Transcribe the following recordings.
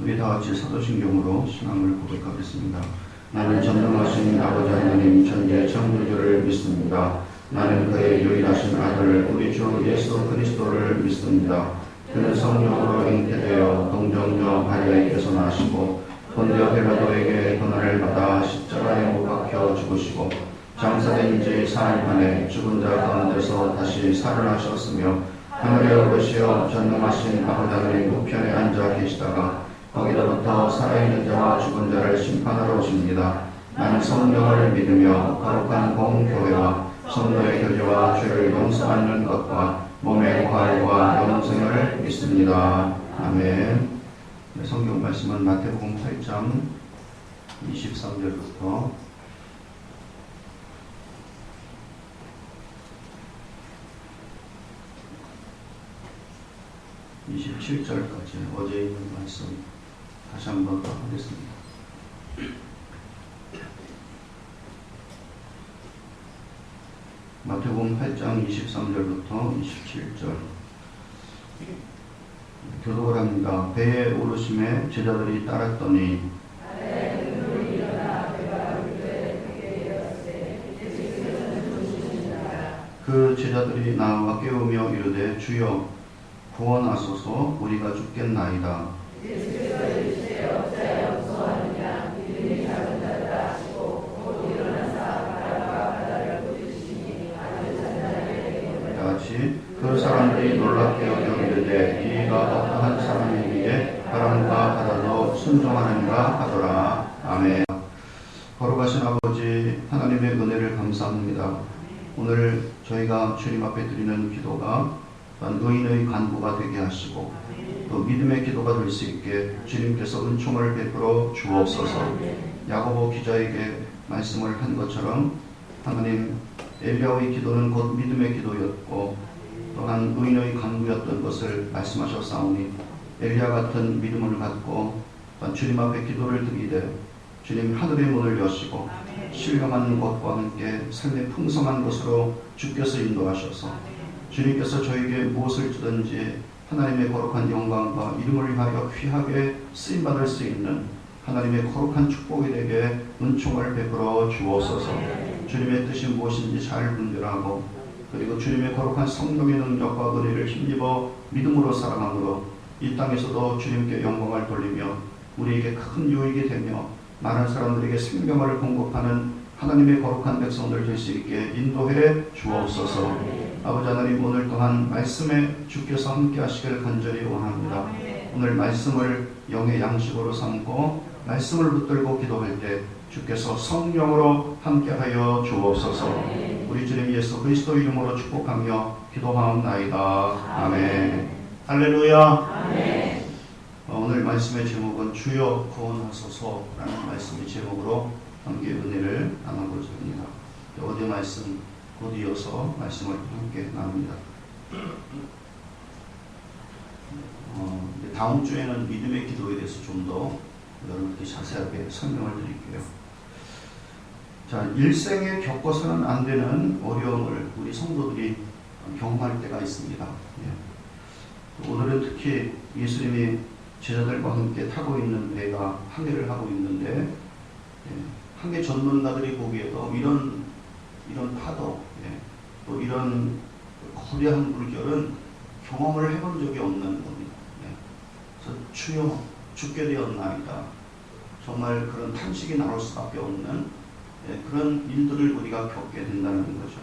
우리 다 같이 사도신경으로 신앙을 고백하겠습니다. 나는 전능하신 아버지 하나님 천지의 창조주를 믿습니다. 나는 그의 유일하신 아들 우리 주 예수 그리스도를 믿습니다. 그는 성령으로 잉태되어 동정녀 마리아에게서 나시고 본디오 빌라도에게 고난을 받아 십자가에 못 박혀 죽으시고 장사된 지 사흘 만에 죽은 자 가운데서 다시 살아나셨으며 하늘에 오르시어 전능하신 아버지 하나님 우편에 앉아 계시다가 거기로부터 살아있는 자와 죽은 자를 심판하러 오십니다. 나는 성령을 믿으며 거룩한 공교회와 성도의 교제와 죄를 용서하는 것과 몸의 부활과 영생을 믿습니다. 아멘. 성경 말씀은 마태복음 8장 23절부터 27절까지 어제 있는 말씀 다시 한번 하겠습니다. 마태복음 8장 23절부터 27절 교독을 합니다. 배에 오르심에 제자들이 따랐더니 그 제자들이 나와 깨우며 이르되 주여 구원하소서 우리가 죽겠나이다. 다같이 그 사람들이 놀랍게 여겨 이르되 이가 어떠한 사람이기에 바람과 바다도 순종하는가 하더라. 아멘. 거룩하신 아버지 하나님의 은혜를 감사합니다. 오늘 저희가 주님 앞에 드리는 기도가 의인의 간구가 되게 하시고 또 믿음의 기도가 될 수 있게 주님께서 은총을 베풀어 주옵소서. 야고보 기자에게 말씀을 한 것처럼 하나님 엘리야의 기도는 곧 믿음의 기도였고 또한 의인의 간구였던 것을 말씀하셨사오니 엘리야 같은 믿음을 갖고 주님 앞에 기도를 드리되 주님 하늘의 문을 여시고 신령한 것과 함께 삶의 풍성한 것으로 주께서 인도하셔서 주님께서 저에게 무엇을 주든지 하나님의 거룩한 영광과 이름을 위하여 귀하게 쓰임받을 수 있는 하나님의 거룩한 축복이 되게 은총을 베풀어 주옵소서. 주님의 뜻이 무엇인지 잘 분별하고 그리고 주님의 거룩한 성령의 능력과 은혜를 힘입어 믿음으로 살아감으로 이 땅에서도 주님께 영광을 돌리며 우리에게 큰 유익이 되며 많은 사람들에게 생명을 공급하는 하나님의 거룩한 백성들 될 수 있게 인도해 주옵소서. 아버지 하나님 오늘 또한 말씀에 주께서 함께 하시길 간절히 원합니다. 오늘 말씀을 영의 양식으로 삼고 말씀을 붙들고 기도할 때 주께서 성령으로 함께하여 주옵소서. 우리 주님 예수 그리스도 이름으로 축복하며 기도하옵나이다. 아멘. 할렐루야. 아멘. 오늘 말씀의 제목은 주여 구원하소서라는 말씀의 제목으로 함께 은혜를 나눠보자 합니다. 어제 말씀 곧 이어서 말씀을 함께 나눕니다. 다음 주에는 믿음의 기도에 대해서 좀 더 여러분께 자세하게 설명을 드릴게요. 자, 일생에 겪어서는 안 되는 어려움을 우리 성도들이 경험할 때가 있습니다. 오늘은 특히 예수님이 제자들과 함께 타고 있는 배가 항해를 하고 있는데 항해 전문가들이 보기에도 이런 파도 또 이런 거대한 물결은 경험을 해본 적이 없는 겁니다. 그래서 주여 죽게 되었나이다. 정말 그런 탄식이 나올 수밖에 없는 그런 일들을 우리가 겪게 된다는 거죠.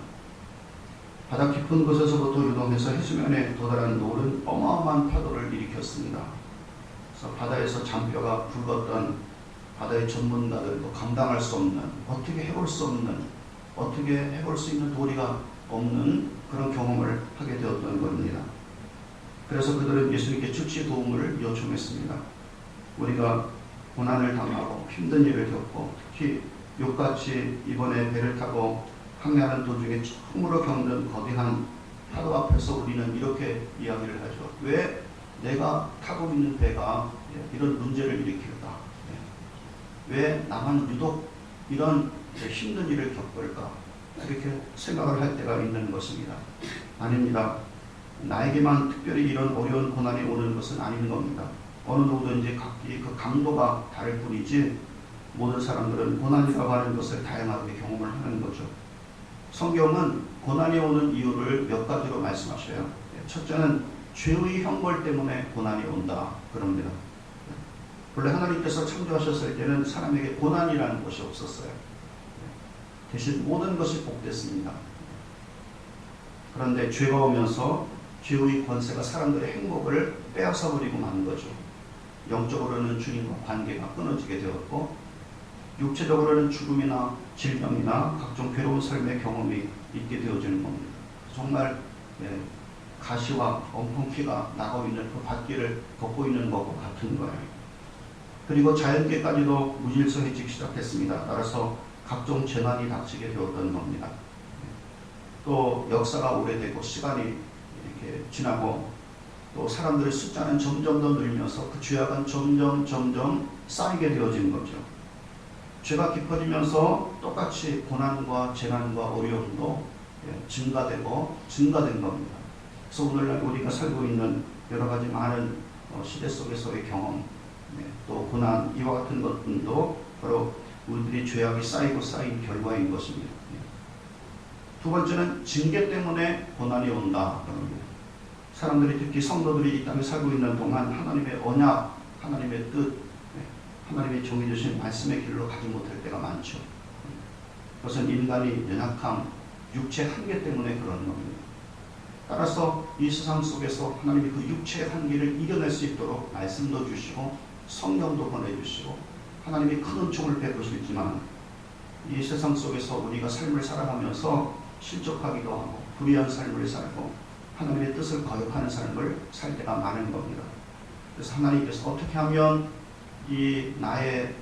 바다 깊은 곳에서부터 유동해서 해수면에 도달한 노을은 어마어마한 파도를 일으켰습니다. 그래서 바다에서 잔뼈가 굵었던 바다의 전문가들도 감당할 수 없는, 어떻게 해볼 수 없는, 어떻게 해볼 수 있는 도리가 없는 그런 경험을 하게 되었던 겁니다. 그래서 그들은 예수님께 즉시 도움을 요청했습니다. 우리가 고난을 당하고 힘든 일을 겪고 특히 욕같이 이번에 배를 타고 항해하는 도중에 처음으로 겪는 거대한 파도 앞에서 우리는 이렇게 이야기를 하죠. 왜 내가 타고 있는 배가 이런 문제를 일으킬까? 왜 나만 유독 이런 힘든 일을 겪을까? 이렇게 생각을 할 때가 있는 것입니다. 아닙니다. 나에게만 특별히 이런 어려운 고난이 오는 것은 아닌 겁니다. 어느 누구든지 각기 그 강도가 다를 뿐이지 모든 사람들은 고난이라고 하는 것을 다양하게 경험을 하는 거죠. 성경은 고난이 오는 이유를 몇 가지로 말씀하셔요. 첫째는 죄의 형벌 때문에 고난이 온다 그럽니다. 원래 하나님께서 창조하셨을 때는 사람에게 고난이라는 것이 없었어요. 대신 모든 것이 복됐습니다. 그런데 죄가 오면서 죄의 권세가 사람들의 행복을 빼앗아버리고 만 거죠. 영적으로는 주님과 관계가 끊어지게 되었고 육체적으로는 죽음이나 질병이나 각종 괴로운 삶의 경험이 있게 되어지는 겁니다. 정말 가시와 엉겅퀴가 나고 있는 그 밭길을 걷고 있는 것과 같은 거예요. 그리고 자연계까지도 무질서해지기 시작했습니다. 따라서 각종 재난이 닥치게 되었던 겁니다. 또 역사가 오래되고 시간이 이렇게 지나고 또 사람들의 숫자는 점점 더 늘면서 그 죄악은 점점 쌓이게 되어진 거죠. 죄가 깊어지면서 똑같이 고난과 재난과 어려움도 증가된 겁니다. 그래서 오늘날 우리가 살고 있는 여러 가지 많은 시대 속에서의 경험, 또 고난 이와 같은 것들도 바로 우리들이 죄악이 쌓이고 쌓인 결과인 것입니다. 두 번째는 징계 때문에 고난이 온다. 사람들이 특히 성도들이 이 땅에 살고 있는 동안 하나님의 언약, 하나님의 뜻, 하나님의 정해주신 말씀의 길로 가지 못할 때가 많죠. 그것은 인간이 연약함, 육체 한계 때문에 그런 겁니다. 따라서 이 세상 속에서 하나님이 그 육체의 한계를 이겨낼 수 있도록 말씀도 주시고 성령도 보내주시고 하나님이 큰 은총을 베푸시지만 이 세상 속에서 우리가 삶을 살아가면서 실족하기도 하고 불의한 삶을 살고 하나님의 뜻을 거역하는 삶을 살 때가 많은 겁니다. 그래서 하나님께서 어떻게 하면 이 나의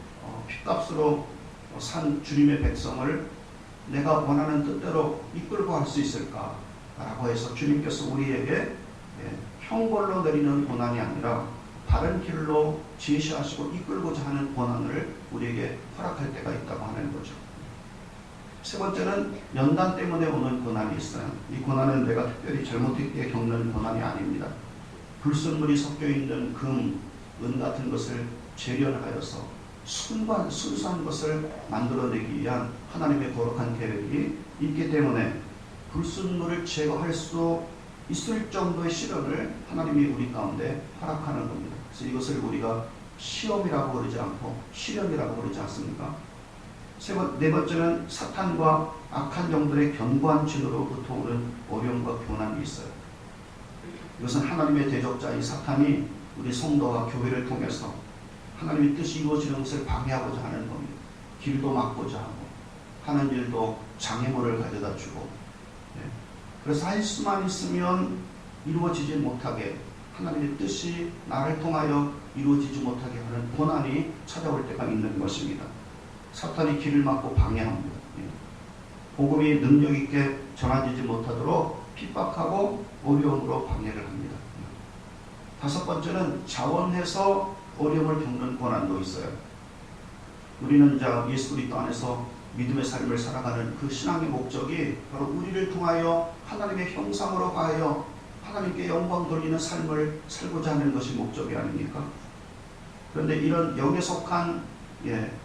핏값으로 산 주님의 백성을 내가 원하는 뜻대로 이끌고 갈 수 있을까라고 해서 주님께서 우리에게 형벌로 내리는 고난이 아니라 바른 길로 제시하시고 이끌고자 하는 고난을 우리에게 허락할 때가 있다고 하는 거죠. 세 번째는 연단 때문에 오는 고난이 있어요. 이 고난은 내가 특별히 잘못했기에 겪는 고난이 아닙니다. 불순물이 섞여 있는 금, 은 같은 것을 재련하여서 순수한 것을 만들어내기 위한 하나님의 거룩한 계획이 있기 때문에 불순물을 제거할 수 있을 정도의 시련을 하나님이 우리 가운데 허락하는 겁니다. 그래서 이것을 우리가 시험이라고 그러지 않고 시련이라고 그러지 않습니까? 네 번째는 사탄과 악한 영들의 견고한 진으로부터 오는 어려움과 고난이 있어요. 이것은 하나님의 대적자인 사탄이 우리 성도와 교회를 통해서 하나님의 뜻이 이루어지는 것을 방해하고자 하는 겁니다. 길도 막고자 하고 하는 일도 장애물을 가져다 주고 그래서 할 수만 있으면 이루어지지 못하게 하나님의 뜻이 나를 통하여 이루어지지 못하게 하는 고난이 찾아올 때가 있는 것입니다. 사탄이 길을 막고 방해합니다. 복음이 능력 있게 전해지지 못하도록 핍박하고 어려움으로 방해를 합니다. 다섯 번째는 자원해서 어려움을 겪는 고난도 있어요. 우리는 이제 예수 그리스도 안에서 믿음의 삶을 살아가는 그 신앙의 목적이 바로 우리를 통하여 하나님의 형상으로 하여 하나님께 영광 돌리는 삶을 살고자 하는 것이 목적이 아닙니까? 그런데 이런 영에 속한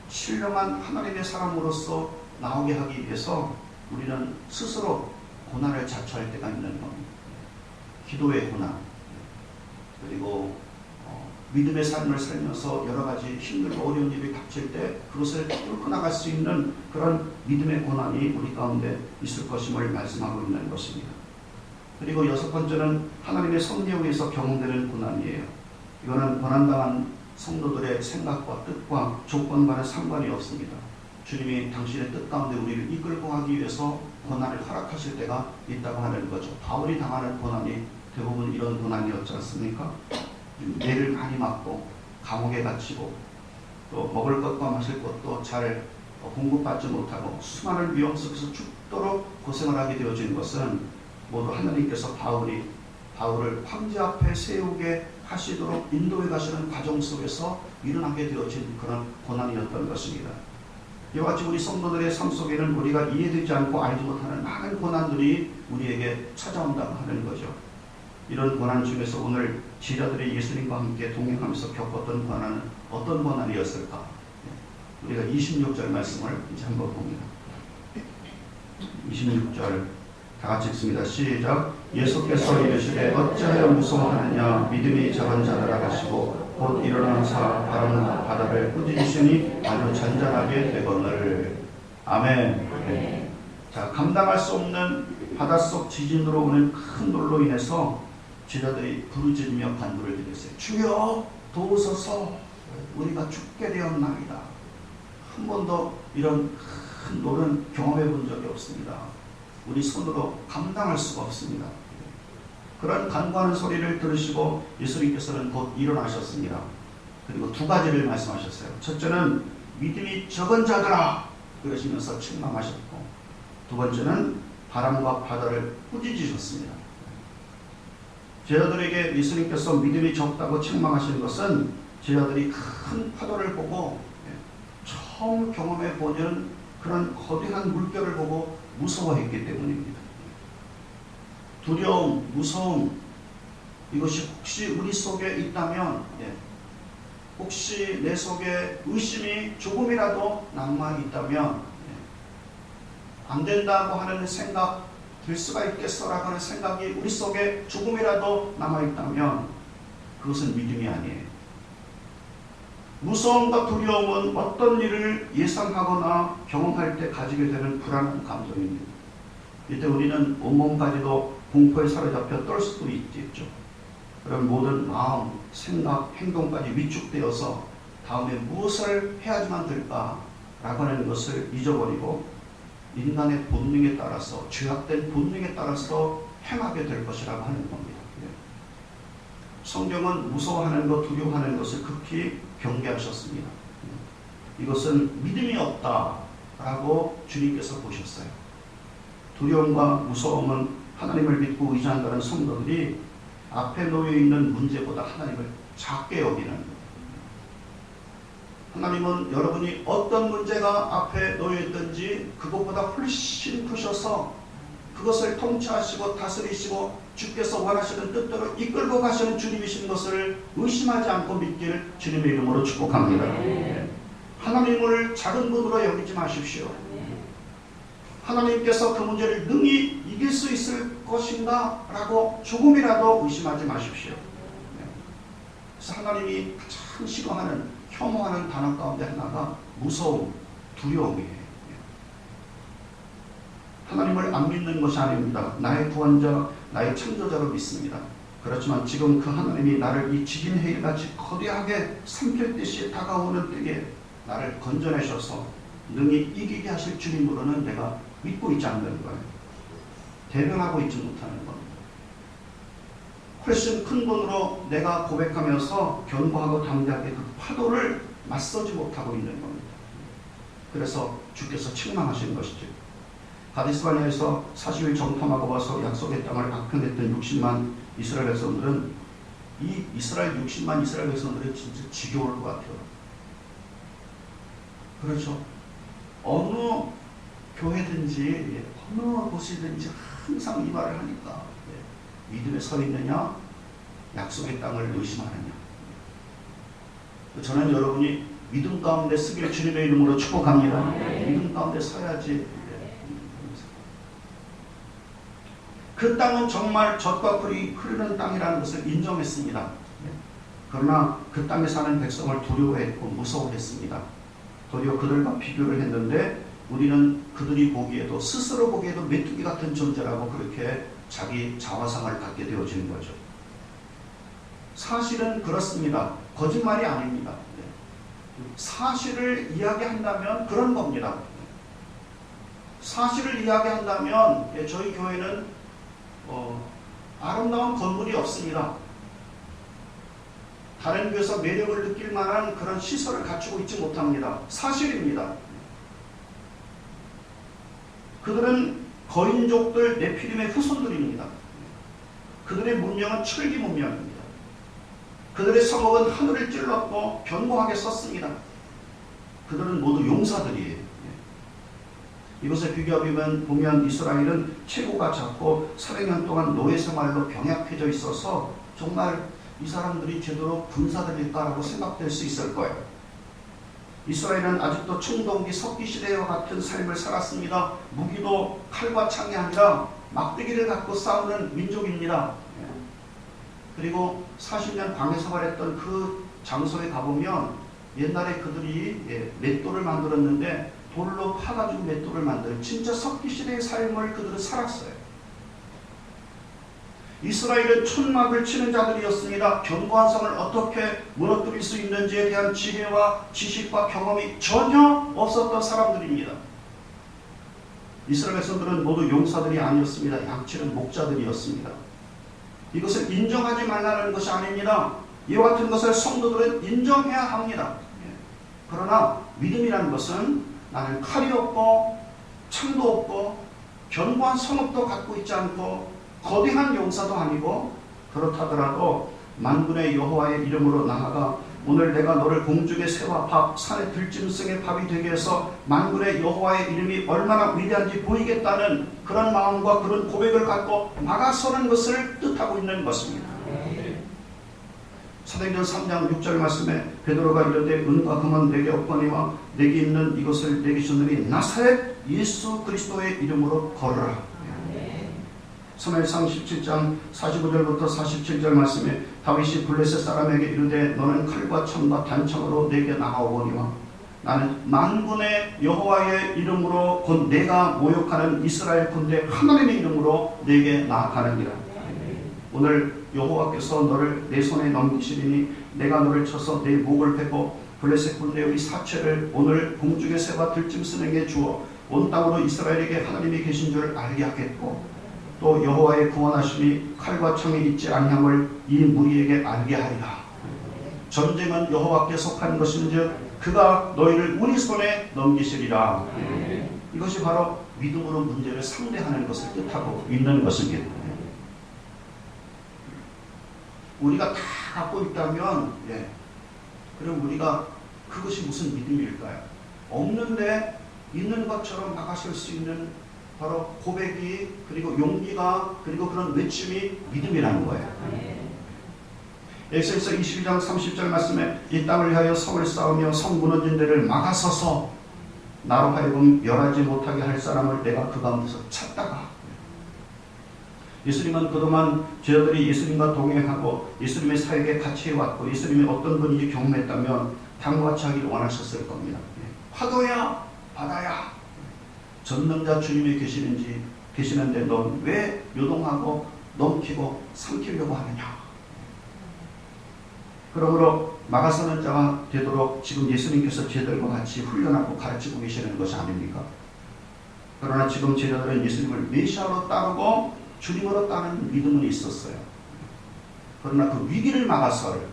신령한 하나님의 사람으로서 나오게 하기 위해서 우리는 스스로 고난을 자처할 때가 있는 겁니다. 기도의 고난, 그리고 믿음의 삶을 살면서 여러 가지 힘들고 어려운 일이 닥칠 때 그것을 뚫고 나갈 수 있는 그런 믿음의 고난이 우리 가운데 있을 것임을 말씀하고 있는 것입니다. 그리고 여섯 번째는 하나님의 섭리에 의해서 경험되는 고난이에요. 이거는 고난당한 성도들의 생각과 뜻과 조건과는 상관이 없습니다. 주님이 당신의 뜻 가운데 우리를 이끌고 가기 위해서 고난을 허락하실 때가 있다고 하는 거죠. 바울이 당하는 고난이 대부분 이런 고난이었지 않습니까? 매를 많이 맞고 감옥에 갇히고 또 먹을 것과 마실 것도 잘 공급받지 못하고 수많은 위험 속에서 죽도록 고생을 하게 되어진 것은 모두 하나님께서 바울을 황제 앞에 세우게 하시도록 인도해 가시는 과정 속에서 일어나게 되어진 그런 고난이었던 것입니다. 이와 같이 우리 성도들의 삶 속에는 우리가 이해되지 않고 알지 못하는 많은 고난들이 우리에게 찾아온다고 하는 거죠. 이런 고난 중에서 오늘 제자들이 예수님과 함께 동행하면서 겪었던 고난은 어떤 고난이었을까? 우리가 26절 말씀을 이제 한번 봅니다. 26절 다 같이 읽습니다. 시작. 예수께서 이르시되 어찌하여 무서워하느냐 믿음이 적은 자들아 하시고 곧 일어나사 바람과 바다를 꾸짖으시니 아주 잔잔하게 되거늘. 아멘. 자, 감당할 수 없는 바닷속 지진으로 오는 큰 놀로 인해서 제자들이 부르짖으며 간구를 드렸어요. 주여 도우소서, 우리가 죽게 되었나이다. 한 번도 이런 큰 놀은 경험해 본 적이 없습니다. 우리 손으로 감당할 수가 없습니다. 그런 간구하는 소리를 들으시고 예수님께서는 곧 일어나셨습니다. 그리고 두 가지를 말씀하셨어요. 첫째는 믿음이 적은 자들아 그러시면서 책망하셨고, 두 번째는 바람과 바다를 꾸짖으셨습니다. 제자들에게 예수님께서 믿음이 적다고 책망하신 것은 제자들이 큰 파도를 보고 처음 경험해 보는 그런 거대한 물결을 보고 무서워했기 때문입니다. 두려움, 무서움, 이것이 혹시 우리 속에 있다면, 혹시 내 속에 의심이 조금이라도 남아 있다면, 안 된다고 하는 생각, 될 수가 있겠어라고 하는 생각이 우리 속에 조금이라도 남아 있다면 그것은 믿음이 아니에요. 무서움과 두려움은 어떤 일을 예상하거나 경험할 때 가지게 되는 불안한 감정입니다. 이때 우리는 온몸까지도 공포에 사로잡혀 떨 수도 있겠죠. 그런 모든 마음, 생각, 행동까지 위축되어서 다음에 무엇을 해야지만 될까라고 하는 것을 잊어버리고 인간의 본능에 따라서, 죄악된 본능에 따라서 행하게 될 것이라고 하는 겁니다. 성경은 무서워하는 것, 두려워하는 것을 극히 경계하셨습니다. 이것은 믿음이 없다라고 주님께서 보셨어요. 두려움과 무서움은 하나님을 믿고 의지한다는 성도들이 앞에 놓여 있는 문제보다 하나님을 작게 여기는 거예요. 하나님은 여러분이 어떤 문제가 앞에 놓여 있든지 그것보다 훨씬 크셔서 그것을 통치하시고 다스리시고 주께서 원하시는 뜻대로 이끌고 가시는 주님이신 것을 의심하지 않고 믿기를 주님의 이름으로 축복합니다. 하나님을 작은 분으로 여기지 마십시오. 하나님께서 그 문제를 능히 이길 수 있을 것인가 라고 조금이라도 의심하지 마십시오. 그래서 하나님이 가장 싫어하는, 혐오하는 단어 가운데 하나가 무서움, 두려움이에요. 하나님을 안 믿는 것이 아닙니다. 나의 구원자, 나의 창조자로 믿습니다. 그렇지만 지금 그 하나님이 나를 이 지진해일같이 거대하게 삼킬듯이 다가오는 때에 나를 건져내셔서 능히 이기게 하실 주님으로는 내가 믿고 있지 않는 거예요. 대변하고 있지 못하는 겁니다. 훨씬 큰 분으로 내가 고백하면서 견고하고 담대하게 그 파도를 맞서지 못하고 있는 겁니다. 그래서 주께서 책망하신 것이죠. 가데스바네아에서 40일 정탐하고 와서 약속의 땅을 악행했던 60만 이스라엘 백성들은, 이 이스라엘 60만 이스라엘 백성들은 진짜 지겨울 것 같아요. 그렇죠. 어느 교회든지 어느 곳이든지 항상 이 말을 하니까 믿음에 서 있느냐, 약속의 땅을 의심하느냐. 저는 여러분이 믿음 가운데 쓰기를 주님의 이름으로 축복합니다. 믿음 가운데 서야지. 그 땅은 정말 젖과 꿀이 흐르는 땅이라는 것을 인정했습니다. 그러나 그 땅에 사는 백성을 두려워했고 무서워했습니다. 도리어 그들과 비교를 했는데 우리는 그들이 보기에도, 스스로 보기에도 메뚜기 같은 존재라고 그렇게 자기 자화상을 갖게 되어지는 거죠. 사실은 그렇습니다. 거짓말이 아닙니다. 사실을 이야기한다면 그런 겁니다. 사실을 이야기한다면 저희 교회는 아름다운 건물이 없습니다. 다른 교회에서 매력을 느낄 만한 그런 시설을 갖추고 있지 못합니다. 사실입니다. 그들은 거인족들 네피림의 후손들입니다. 그들의 문명은 철기 문명입니다. 그들의 성읍은 하늘을 찔렀고 견고하게 섰습니다. 그들은 모두 용사들이에요. 이것을 비교해보면 이스라엘은 체구가 작고 400년 동안 노예 생활로 병약해져 있어서 정말 이 사람들이 제대로 군사들일까라고 생각될 수 있을 거예요. 이스라엘은 아직도 청동기 석기시대와 같은 삶을 살았습니다. 무기도 칼과 창이 아니라 막대기를 갖고 싸우는 민족입니다. 그리고 40년 광야 생활했던 그 장소에 가보면 옛날에 그들이 맷돌을 만들었는데 돌로 파가지고 맷돌을 만드는 진짜 석기시대의 삶을 그들은 살았어요. 이스라엘은 천막을 치는 자들이었습니다. 견고한 성을 어떻게 무너뜨릴 수 있는지에 대한 지혜와 지식과 경험이 전혀 없었던 사람들입니다. 이스라엘 백성들은 모두 용사들이 아니었습니다. 양치는 목자들이었습니다. 이것을 인정하지 말라는 것이 아닙니다. 이와 같은 것을 성도들은 인정해야 합니다. 그러나 믿음이라는 것은 나는 칼이 없고 창도 없고 견고한 성읍도 갖고 있지 않고 거대한 용사도 아니고 그렇다더라도 만군의 여호와의 이름으로 나아가 오늘 내가 너를 공중의 새와 밥, 산의 들짐승의 밥이 되게 해서 만군의 여호와의 이름이 얼마나 위대한지 보이겠다는 그런 마음과 그런 고백을 갖고 나가서는 것을 뜻하고 있는 것입니다. 사도행전 3장 6절 말씀에 베드로가 이르되 은과 금은 내게 없거니와 내게 있는 이것을 내게 주느니 나사렛 예수 그리스도의 이름으로 걸으라. 사무엘상 17장 45절부터 47절 말씀에 다윗이 블레셋 사람에게 이르되 너는 칼과 창과 단창으로 내게 나아오거니와 나는 만군의 여호와의 이름으로 곧 내가 모욕하는 이스라엘 군대 하나님의 이름으로 내게 나아가느니라. 오늘 여호와께서 너를 내 손에 넘기시리니 내가 너를 쳐서 내 목을 베고 블레셋 군대의 사체를 오늘 공중의 새와 들짐승에게 주어 온 땅으로 이스라엘에게 하나님이 계신 줄 알게 하겠고 또 여호와의 구원하심이 칼과 창에 있지 아니함을 이 무리에게 알게 하리라. 전쟁은 여호와께 속한 것인즉 그가 너희를 우리 손에 넘기시리라. 이것이 바로 믿음으로 문제를 상대하는 것을 뜻하고 있는 것입니다. 우리가 다 갖고 있다면 그럼 우리가 그것이 무슨 믿음일까요? 없는데 있는 것처럼 나가실 수 있는 바로 고백이 그리고 용기가 그리고 그런 외침이 믿음이라는 거예요. 에스겔서 22장 30절 말씀에 이 땅을 위하여 성을 쌓으며 성 무너진 데를 막아서서 나로 하여금 멸하지 못하게 할 사람을 내가 그 가운데서 찾다가 예수님은 그동안 저희들이 예수님과 동행하고 예수님의 사역에 같이 해왔고 예수님이 어떤 분인지 경험했다면 다음과 같이 하기를 원하셨을 겁니다. 파도야 바다야 전능자 주님이 계시는데 넌 왜 요동하고 넘기고 삼키려고 하느냐. 그러므로 막아서는 자가 되도록 지금 예수님께서 제자들과 같이 훈련하고 가르치고 계시는 것이 아닙니까? 그러나 지금 제자들은 예수님을 메시아로 따르고 주님으로 따르는 믿음은 있었어요. 그러나 그 위기를 막아설,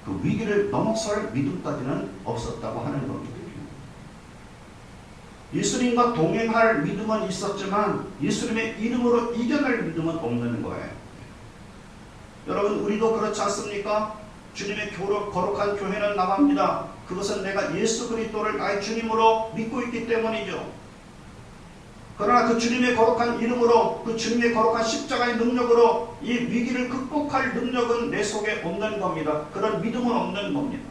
그 위기를 넘어설 믿음까지는 없었다고 하는 겁니다. 예수님과 동행할 믿음은 있었지만 예수님의 이름으로 이겨낼 믿음은 없는 거예요. 여러분 우리도 그렇지 않습니까? 주님의 거룩한 교회는 남합니다. 그것은 내가 예수 그리스도를 나의 주님으로 믿고 있기 때문이죠. 그러나 그 주님의 거룩한 이름으로 그 주님의 거룩한 십자가의 능력으로 이 위기를 극복할 능력은 내 속에 없는 겁니다. 그런 믿음은 없는 겁니다.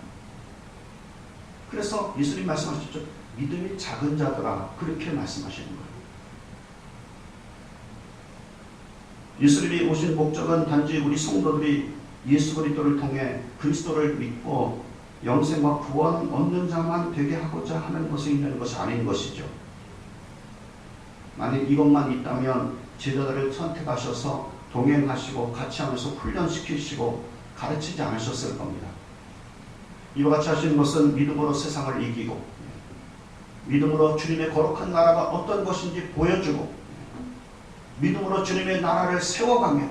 그래서 예수님 말씀하셨죠. 믿음이 작은 자들아 그렇게 말씀하시는 거예요. 예수님이 오신 목적은 단지 우리 성도들이 예수 그리스도를 통해 그리스도를 믿고 영생과 구원 얻는 자만 되게 하고자 하는 것에 있는 것이 아닌 것이죠. 만약 이것만 있다면 제자들을 선택하셔서 동행하시고 같이 하면서 훈련시키시고 가르치지 않으셨을 겁니다. 이와 같이 하시는 것은 믿음으로 세상을 이기고 믿음으로 주님의 거룩한 나라가 어떤 것인지 보여주고 믿음으로 주님의 나라를 세워가며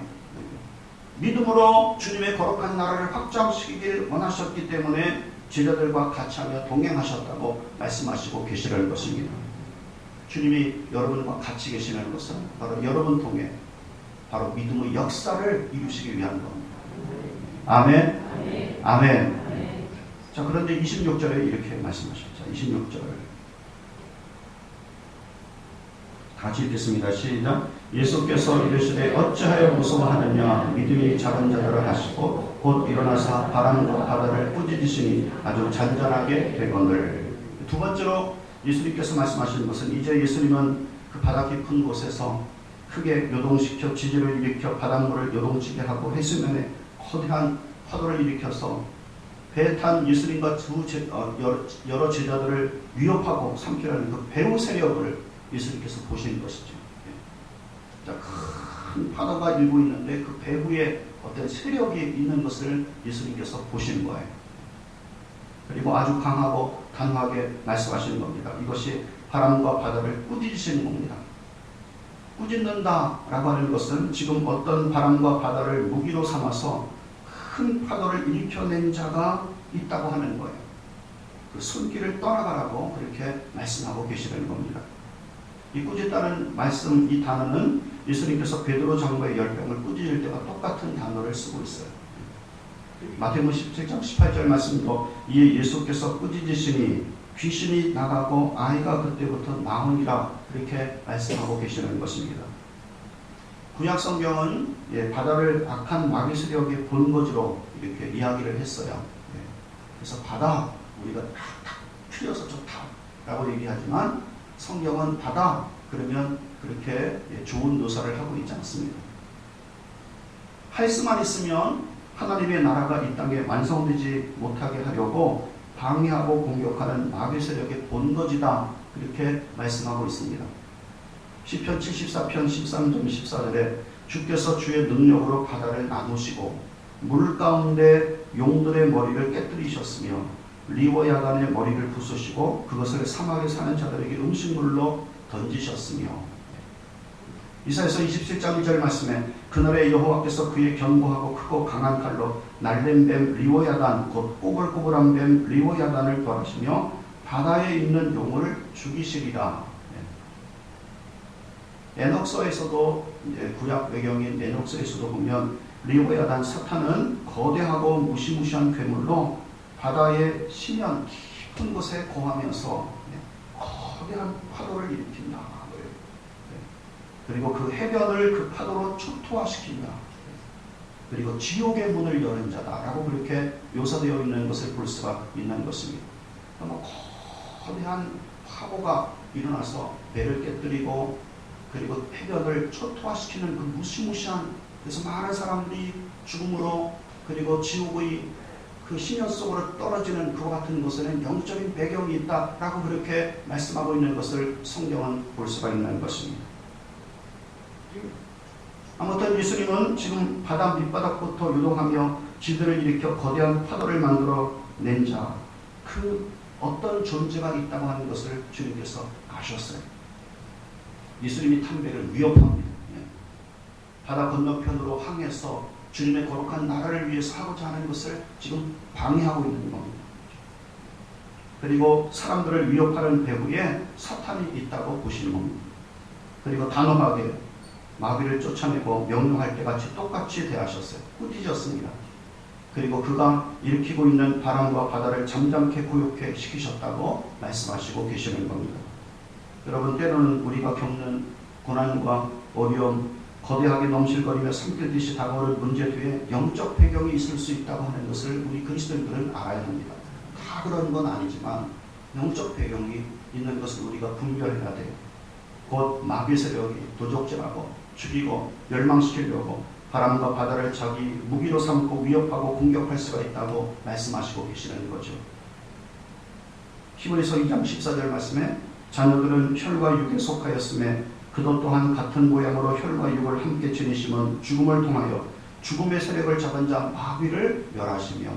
믿음으로 주님의 거룩한 나라를 확장시키길 원하셨기 때문에 제자들과 같이 하며 동행하셨다고 말씀하시고 계시는 것입니다. 주님이 여러분과 같이 계시는 것은 바로 여러분 통해 바로 믿음의 역사를 이루시기 위한 겁니다. 아멘. 아멘. 아멘. 자, 그런데 26절에 이렇게 말씀하셨죠. 26절. 같이 읽겠습니다. 시작. 예수께서 이르시되 어찌하여 무서워하느냐 믿음이 작은 자들을 하시고 곧 일어나사 바람과 바다를 꾸짖으시니 아주 잔잔하게 되거늘. 두 번째로 예수님께서 말씀하시는 것은 이제 예수님은 그 바다 깊은 곳에서 크게 요동시켜 지진을 일으켜 바닷물을 요동치게 하고 해수면에 거대한 파도를 일으켜서 배에 탄 예수님과 여러 제자들을 위협하고 삼키려는 그 배후 세력을 예수님께서 보시는 것이죠. 자, 큰 파도가 일고 있는데 그 배후에 어떤 세력이 있는 것을 예수님께서 보시는 거예요. 그리고 아주 강하고 단호하게 말씀하시는 겁니다. 이것이 바람과 바다를 꾸짖으시는 겁니다. 꾸짖는다라고 하는 것은 지금 어떤 바람과 바다를 무기로 삼아서 큰 파도를 일으켜낸 자가 있다고 하는 거예요. 그 손길을 떠나가라고 그렇게 말씀하고 계시는 겁니다. 이 꾸짖다는 말씀, 이 단어는 예수님께서 베드로 장로의 열병을 꾸짖을 때와 똑같은 단어를 쓰고 있어요. 마태복음 17장 18절 말씀도 이에 예수께서 꾸짖으시니 귀신이 나가고 아이가 그때부터 나으니라 그렇게 말씀하고 계시는 것입니다. 구약 성경은 바다를 악한 마귀 세력의 본거지로 이렇게 이야기를 했어요. 그래서 바다 우리가 탁탁 틀려서 좋다라고 얘기하지만 성경은 바다 그러면 그렇게 좋은 묘사를 하고 있지 않습니다. 할 수만 있으면 하나님의 나라가 이 땅에 완성되지 못하게 하려고 방해하고 공격하는 마귀 세력의 본거지다 그렇게 말씀하고 있습니다. 시편 74편 13절 14절에 주께서 주의 능력으로 바다를 나누시고 물 가운데 용들의 머리를 깨뜨리셨으며 리워야단의 머리를 부수시고 그것을 사막에 사는 자들에게 음식물로 던지셨으며. 이사야서 27장 2절 말씀에 그날에 여호와께서 그의 견고하고 크고 강한 칼로 날된 뱀 리워야단 곧 꼬불꼬불한 뱀 리워야단을 벌하시며 바다에 있는 용을 죽이시리라. 에녹서에서도 구약 외경인 에녹서에서도 보면 리워야단 사탄은 거대하고 무시무시한 괴물로 바다의 심연 깊은 곳에 거하면서 거대한 파도를 일으킨다. 그리고 그 해변을 그 파도로 초토화시킨다. 그리고 지옥의 문을 여는 자다라고 그렇게 묘사되어 있는 것을 볼 수가 있는 것입니다. 거대한 파도가 일어나서 배를 깨뜨리고 그리고 해변을 초토화시키는 그 무시무시한, 그래서 많은 사람들이 죽음으로 그리고 지옥의 그 심연 속으로 떨어지는 그와 같은 것에는 영적인 배경이 있다라고 그렇게 말씀하고 있는 것을 성경은 볼 수가 있는 것입니다. 아무튼 예수님은 지금 바다 밑바닥부터 요동하며 지들을 일으켜 거대한 파도를 만들어 낸 자, 그 어떤 존재가 있다고 하는 것을 주님께서 아셨어요. 예수님이 탄 배를 위협합니다. 바다 건너편으로 항해서 주님의 거룩한 나라를 위해서 하고자 하는 것을 지금 방해하고 있는 겁니다. 그리고 사람들을 위협하는 배후에 사탄이 있다고 보시는 겁니다. 그리고 단호하게 마귀를 쫓아내고 명령할 때 같이 똑같이 대하셨어요. 꾸짖었습니다. 그리고 그가 일으키고 있는 바람과 바다를 잠잠케 고요케 시키셨다고 말씀하시고 계시는 겁니다. 여러분, 때로는 우리가 겪는 고난과 어려움, 거대하게 넘실거리며 삼킬듯이 다가오는 문제 뒤에 영적 배경이 있을 수 있다고 하는 것을 우리 그리스도인들은 알아야 합니다. 다 그런 건 아니지만 영적 배경이 있는 것을 우리가 분별해야 돼요. 곧 마귀 세력이 도적질하고 죽이고 멸망시키려고 바람과 바다를 자기 무기로 삼고 위협하고 공격할 수가 있다고 말씀하시고 계시는 거죠. 히브리서 2장 14절 말씀에 자녀들은 혈과 육에 속하였음에 그도 또한 같은 모양으로 혈과 육을 함께 지니심은 죽음을 통하여 죽음의 세력을 잡은 자 마귀를 멸하시며.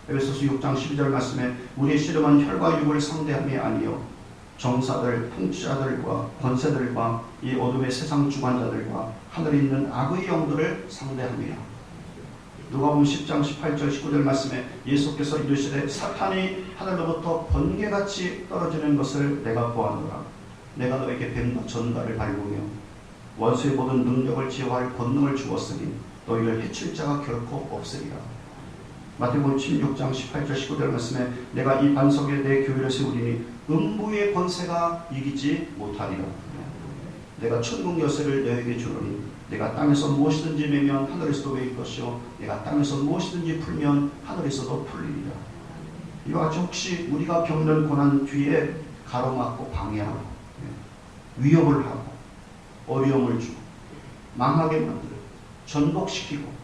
에베소서 6장 12절 말씀에 우리의 씨름은 혈과 육을 상대함이 아니요 정사들, 통치자들과 권세들과 이 어둠의 세상 주관자들과 하늘에 있는 악의 영들을 상대함이라. 누가복음 10장 18절 19절 말씀에 예수께서 이르시되 사탄이 하늘로부터 번개같이 떨어지는 것을 내가 보았노라. 내가 너에게 뱀과 전갈을 밟으며 원수의 모든 능력을 제어할 권능을 주었으니 너희를 해칠 자가 결코 없으리라. 마태복음 16장 18절 19절 말씀에 내가 이 반석에 내 교회를 세우리니 음부의 권세가 이기지 못하리라. 내가 천국 열쇠를 너에게 주노니 내가 땅에서 무엇이든지 매면 하늘에서도 매일 것이요 내가 땅에서 무엇이든지 풀면 하늘에서도 풀리리라. 이와 같이 혹시 우리가 겪는 고난 뒤에 가로막고 방해하고 위협을 하고 어려움을 주고 망하게 만들고 전복시키고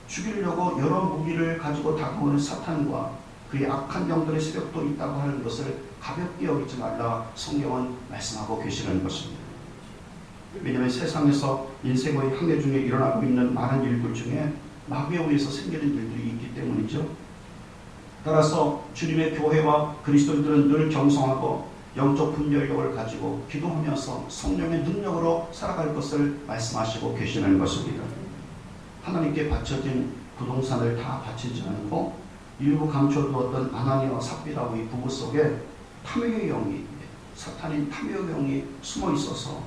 죽이려고 여러 무기를 가지고 다가오는 사탄과 그의 악한 영들의 세력도 있다고 하는 것을 가볍게 여기지 말라 성경은 말씀하고 계시는 것입니다. 왜냐하면 세상에서 인생의 항해 중에 일어나고 있는 많은 일들 중에 마귀에 의해서 생기는 일들이 있기 때문이죠. 따라서 주님의 교회와 그리스도인들은 늘 경성하고 영적 분별력을 가지고 기도하면서 성령의 능력으로 살아갈 것을 말씀하시고 계시는 것입니다. 하나님께 바쳐진 부동산을 다 바치지 않고 일부 감춰두었던 아나니아와 삽비라의 부부 속에 탐욕의 영이, 사탄인 탐욕의 영이 숨어 있어서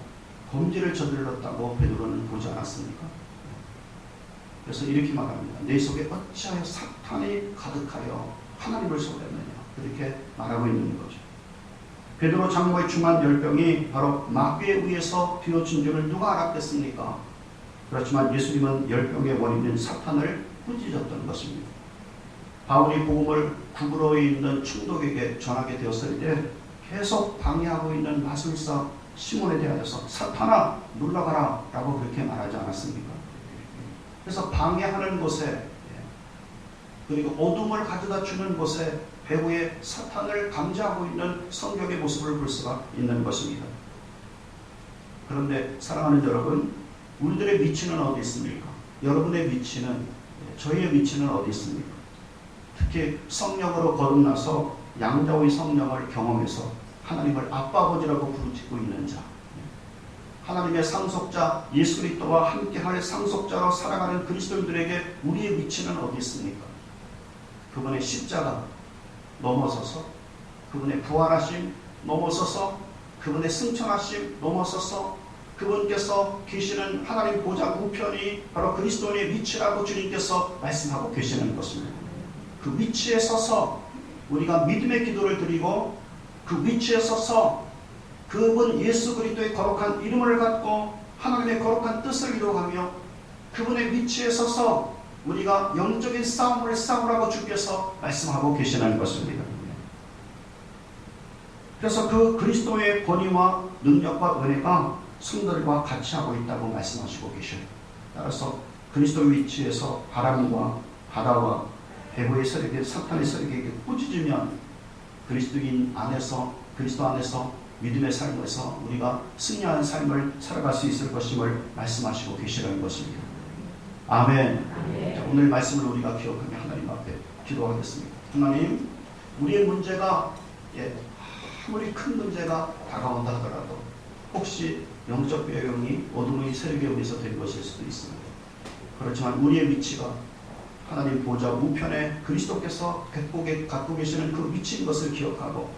범죄를 저질렀다고 베드로는 보지 않았습니까? 그래서 이렇게 말합니다. 내 속에 어찌하여 사탄이 가득하여 하나님을 속였느냐, 그렇게 말하고 있는 거죠. 베드로 장로의 중한 열병이 바로 마귀에 의해서 뒤어진 줄을 누가 알았겠습니까? 그렇지만 예수님은 열병의 원인인 사탄을 꾸짖었던 것입니다. 바울이 복음을 구부러에 있는 충독에게 전하게 되었을 때 계속 방해하고 있는 마술사 시몬에 대하여서 사탄아 물러가라 라고 그렇게 말하지 않았습니까? 그래서 방해하는 곳에 그리고 어둠을 가져다 주는 곳에 배후에 사탄을 감지하고 있는 성경의 모습을 볼 수가 있는 것입니다. 그런데 사랑하는 여러분, 우리들의 위치는 어디 있습니까? 여러분의 위치는, 저희의 위치는 어디 있습니까? 특히 성령으로 거듭나서 양자의 성령을 경험해서 하나님을 아빠 아버지라고 부르짖고 있는 자, 하나님의 상속자 예수 그리스도와 함께할 상속자로 살아가는 그리스도인들에게 우리의 위치는 어디 있습니까? 그분의 십자가 넘어서서, 그분의 부활하심 넘어서서, 그분의 승천하심 넘어서서 그분께서 계시는 하나님 보좌 우편이 바로 그리스도인의 위치라고 주님께서 말씀하고 계시는 것입니다. 그 위치에 서서 우리가 믿음의 기도를 드리고 그 위치에 서서 그분 예수 그리스도의 거룩한 이름을 갖고 하나님의 거룩한 뜻을 이루어가며 그분의 위치에 서서 우리가 영적인 싸움을 싸우라고 주께서 말씀하고 계시는 것입니다. 그래서 그 그리스도의 권위와 능력과 은혜가 성도들과 같이 하고 있다고 말씀하시고 계셔요. 따라서 그리스도의 위치에서 바람과 바다와 배후의 세력에 사탄의 세력에게 꾸짖으면 그리스도인 안에서 그리스도 안에서 믿음의 삶에서 우리가 승리하는 삶을 살아갈 수 있을 것임을 말씀하시고 계시는 것입니다. 아멘. 자, 오늘 말씀을 우리가 기억하며 하나님 앞에 기도하겠습니다. 하나님, 우리의 문제가 아무리 큰 문제가 다가온다 하더라도 혹시 영적 배경이 어둠의 세력에 의해서 된 것일 수도 있습니다. 그렇지만 우리의 위치가 하나님 보좌 우편에 그리스도께서 갖고 계시는 그 위치인 것을 기억하고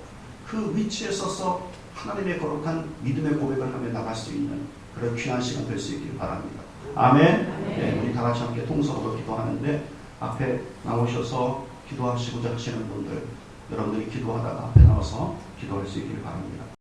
그 위치에 서서 하나님의 거룩한 믿음의 고백을 하며 나갈 수 있는 그런 귀한 시간 될 수 있기를 바랍니다. 아멘. 네, 우리 다 같이 함께 통성으로 기도하는데 앞에 나오셔서 기도하시고자 하시는 분들, 여러분들이 기도하다가 앞에 나와서 기도할 수 있기를 바랍니다.